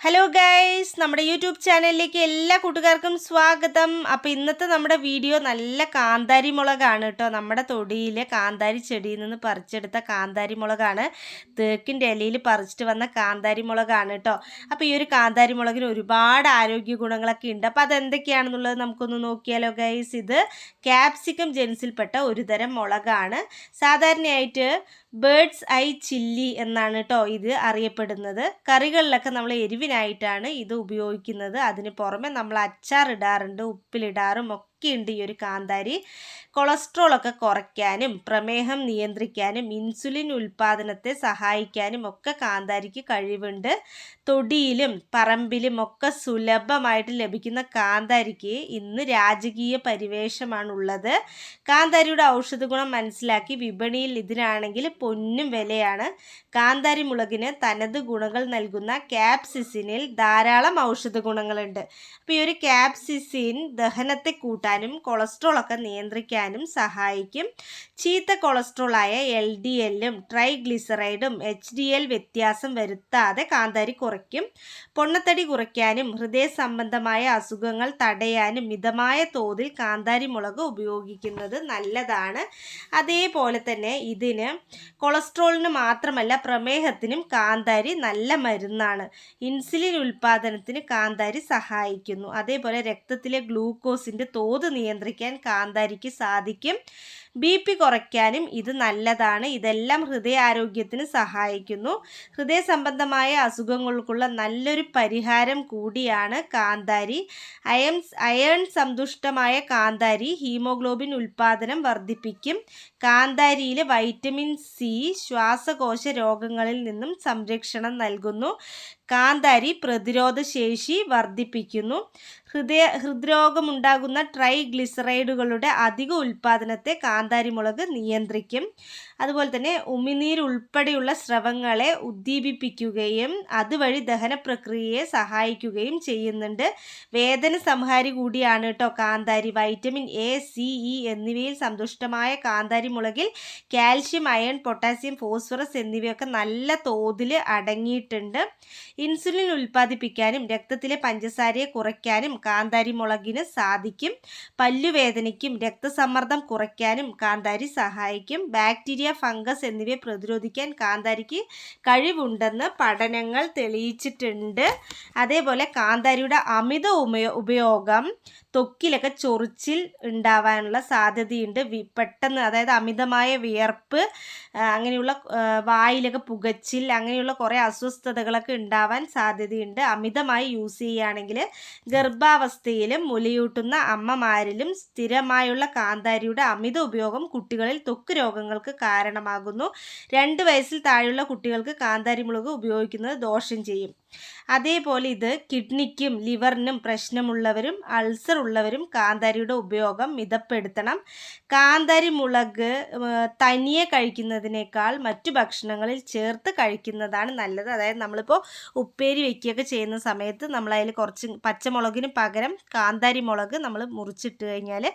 Hello guys, നമ്മുടെ YouTube ചാനലിലേക്ക് എല്ലാ കൂട്ടുകാർക്കും സ്വാഗതം. അപ്പോൾ ഇന്നത്തെ നമ്മുടെ വീഡിയോ നല്ല കാന്താരി മുളകാണ് കേട്ടോ. നമ്മുടെ തൊടിയിലെ കാന്താരി ചെടിയിൽ നിന്ന് പറിച്ചെടുത്ത കാന്താരി മുളകാണ്. തേക്കിൻ്റെ ഇലയിൽ പറിച്ചിട്ട് വന്ന കാന്താരി മുളകാണ് കേട്ടോ. അപ്പോൾ ഈ ഒരു കാന്താരി മുളകിന് ഒരുപാട് ആരോഗ്യ ഗുണങ്ങളൊക്കെ ഉണ്ട്. അപ്പോൾ അതെന്തൊക്കെയാണെന്നുള്ളത് നമുക്കൊന്ന് നോക്കിയാലോ ഗൈസ്. ഇത് ക്യാപ്സിക്കം ജെൻസിൽപ്പെട്ട ഒരു തരം മുളകാണ്. സാധാരണയായിട്ട് ബേർഡ്സ് ഐ ചില്ലി എന്നാണ് കേട്ടോ ഇത് അറിയപ്പെടുന്നത്. കറികളിലൊക്കെ നമ്മൾ എരിവിനായിട്ടാണ് ഇത് ഉപയോഗിക്കുന്നത്. അതിന് പുറമെ നമ്മൾ അച്ചാർ ഇടാറുണ്ട്, ഉപ്പിലിടാറും ഒക്കെ ഉണ്ട്. ഈ ഒരു കാന്താരി കൊളസ്ട്രോളൊക്കെ കുറയ്ക്കാനും പ്രമേഹം നിയന്ത്രിക്കാനും ഇൻസുലിൻ ഉൽപ്പാദനത്തെ സഹായിക്കാനും ഒക്കെ കാന്താരിക്ക് കഴിവുണ്ട്. തൊടിയിലും പറമ്പിലും ഒക്കെ സുലഭമായിട്ട് ലഭിക്കുന്ന കാന്താരിക്ക് ഇന്ന് രാജകീയ പരിവേഷമാണുള്ളത്. കാന്താരിയുടെ ഔഷധ ഗുണം മനസ്സിലാക്കി വിപണിയിൽ ഇതിനാണെങ്കിൽ പൊന്നും വിലയാണ്. കാന്താരി മുളകിന് തനത് ഗുണങ്ങൾ നൽകുന്ന ക്യാപ്സിസിനിൽ ധാരാളം ഔഷധ ഗുണങ്ങളുണ്ട്. അപ്പോൾ ഈ ഒരു ക്യാപ്സിസിൻ ദഹനത്തെ കൂട്ടാനും കൊളസ്ട്രോളൊക്കെ നിയന്ത്രിക്കാനും സഹായിക്കും. ചീത്ത കൊളസ്ട്രോളായ LDLും ട്രൈഗ്ലിസറൈഡും HDL വ്യത്യാസം വരുത്താതെ കാന്താരി കുറയ്ക്കും. പൊണ്ണത്തടി കുറയ്ക്കാനും ഹൃദയ സംബന്ധമായ അസുഖങ്ങൾ തടയാനും മിതമായ തോതിൽ കാന്താരി മുളക് ഉപയോഗിക്കുന്നത് നല്ലതാണ്. അതേപോലെ തന്നെ ഇതിന് കൊളസ്ട്രോളിന് മാത്രമല്ല പ്രമേഹത്തിനും കാന്താരി നല്ല മരുന്നാണ്. ഇൻസുലിൻ ഉൽപ്പാദനത്തിന് കാന്താരി സഹായിക്കുന്നു. അതേപോലെ രക്തത്തിലെ ഗ്ലൂക്കോസിൻ്റെ തോത് നിയന്ത്രിക്കാൻ കാന്താരിക്ക് സാധിക്കും. BP കുറയ്ക്കാനും ഇത് നല്ലതാണ്. ഇതെല്ലാം ഹൃദയാരോഗ്യത്തിന് സഹായിക്കുന്നു. ഹൃദയ സംബന്ധമായ അസുഖങ്ങൾക്കുള്ള നല്ലൊരു പരിഹാരം കൂടിയാണ് കാന്താരി. അയൺ സന്തുഷ്ടമായ കാന്താരി ഹീമോഗ്ലോബിൻ ഉൽപ്പാദനം വർദ്ധിപ്പിക്കും. കാന്താരിയിലെ വൈറ്റമിൻ C ശ്വാസകോശ രോഗങ്ങളിൽ നിന്നും സംരക്ഷണം നൽകുന്നു. കാന്താരി പ്രതിരോധ ശേഷി വർദ്ധിപ്പിക്കുന്നു. ഹൃദ്രോഗമുണ്ടാകുന്ന ട്രൈഗ്ലിസറൈഡുകളുടെ അധിക ഉൽപ്പാദനത്തെ കാന്താരി മുളക് നിയന്ത്രിക്കും. അതുപോലെ തന്നെ ഉമിനീരുൾപ്പെടെയുള്ള സ്രവങ്ങളെ ഉദ്ദീപിപ്പിക്കുകയും അതുവഴി ദഹന പ്രക്രിയയെ സഹായിക്കുകയും ചെയ്യുന്നുണ്ട്. വേദന സംഹാരി കൂടിയാണ് കേട്ടോ കാന്താരി. വൈറ്റമിൻ A, C, E എന്നിവയിൽ സന്തുഷ്ടമായ കാന്താരി മുളകിൽ കാൽഷ്യം, അയൺ, പൊട്ടാസ്യം, ഫോസ്ഫറസ് എന്നിവയൊക്കെ നല്ല തോതിൽ അടങ്ങിയിട്ടുണ്ട്. ഇൻസുലിൻ ഉൽപ്പാദിപ്പിക്കാനും രക്തത്തിലെ പഞ്ചസാരയെ കുറയ്ക്കാനും കാന്താരി മുളകിന് സാധിക്കും. പല്ലുവേദനയ്ക്കും രക്തസമ്മർദ്ദം കുറയ്ക്കാനും കാന്താരി സഹായിക്കും. ബാക്ടീരിയ, ഫംഗസ് എന്നിവയെ പ്രതിരോധിക്കാൻ കാന്താരിക്ക് കഴിവുണ്ടെന്ന് പഠനങ്ങൾ തെളിയിച്ചിട്ടുണ്ട്. അതേപോലെ കാന്താരിയുടെ അമിത ഉപയോഗം ത്വക്കിലൊക്കെ ചൊറിച്ചിൽ ഉണ്ടാവാനുള്ള സാധ്യതയുണ്ട്. പെട്ടെന്ന്, അതായത് അമിതമായ വിയർപ്പ്, അങ്ങനെയുള്ള വായിലൊക്കെ പുകച്ചിൽ, അങ്ങനെയുള്ള കുറേ അസ്വസ്ഥതകളൊക്കെ ഉണ്ടാവാൻ സാധ്യതയുണ്ട്. അമിതമായി യൂസ് ചെയ്യുകയാണെങ്കിൽ ഗർഭാവസ്ഥയിലും മുലയൂട്ടുന്ന അമ്മമാരിലും സ്ഥിരമായുള്ള കാന്താരിയുടെ അമിത ഉപയോഗം കുട്ടികളിൽ ത്വക്ക് രോഗങ്ങൾക്ക് കാരണമാകുന്നു. 2 വയസ്സിൽ താഴെയുള്ള കുട്ടികൾക്ക് കാന്താരി മുളക് ഉപയോഗിക്കുന്നത് ദോഷം ചെയ്യും. അതേപോലെ ഇത് കിഡ്നിക്കും ലിവറിനും പ്രശ്നമുള്ളവരും അൾസർ ഉള്ളവരും കാന്താരിയുടെ ഉപയോഗം മിതപ്പെടുത്തണം. കാന്താരി മുളക് തനിയെ കഴിക്കുന്നതിനേക്കാൾ മറ്റു ഭക്ഷണങ്ങളിൽ ചേർത്ത് കഴിക്കുന്നതാണ് നല്ലത്. അതായത് നമ്മളിപ്പോൾ ഉപ്പേരി വയ്ക്കുകയൊക്കെ ചെയ്യുന്ന സമയത്ത് നമ്മളതിൽ കുറച്ച് പച്ചമുളകിന് പകരം കാന്താരി മുളക് നമ്മൾ മുറിച്ചിട്ട് കഴിഞ്ഞാൽ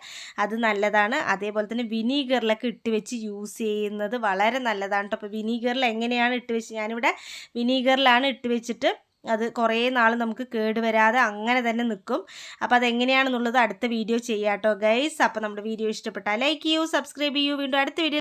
അത് നല്ലതാണ്. അതേപോലെ തന്നെ വിനീഗറിലൊക്കെ ഇട്ട് വെച്ച് യൂസ് ചെയ്യുന്നത് വളരെ നല്ലതാണ് കേട്ടോ. അപ്പോൾ വിനീഗറിൽ എങ്ങനെയാണ് ഇട്ട് വെച്ച്, ഞാനിവിടെ വിനീഗറിലാണ് ഇട്ട് വെച്ചിട്ട് അത് കുറേ നാൾ നമുക്ക് കേടുവരാതെ അങ്ങനെ തന്നെ നിൽക്കും. അപ്പോൾ അതെങ്ങനെയാണെന്നുള്ളത് അടുത്ത വീഡിയോ ചെയ്യാം കേട്ടോ ഗൈസ്. അപ്പോൾ നമ്മുടെ വീഡിയോ ഇഷ്ടപ്പെട്ടാൽ ലൈക്ക് ചെയ്യൂ, സബ്സ്ക്രൈബ് ചെയ്യൂ. വീണ്ടും അടുത്ത വീഡിയോ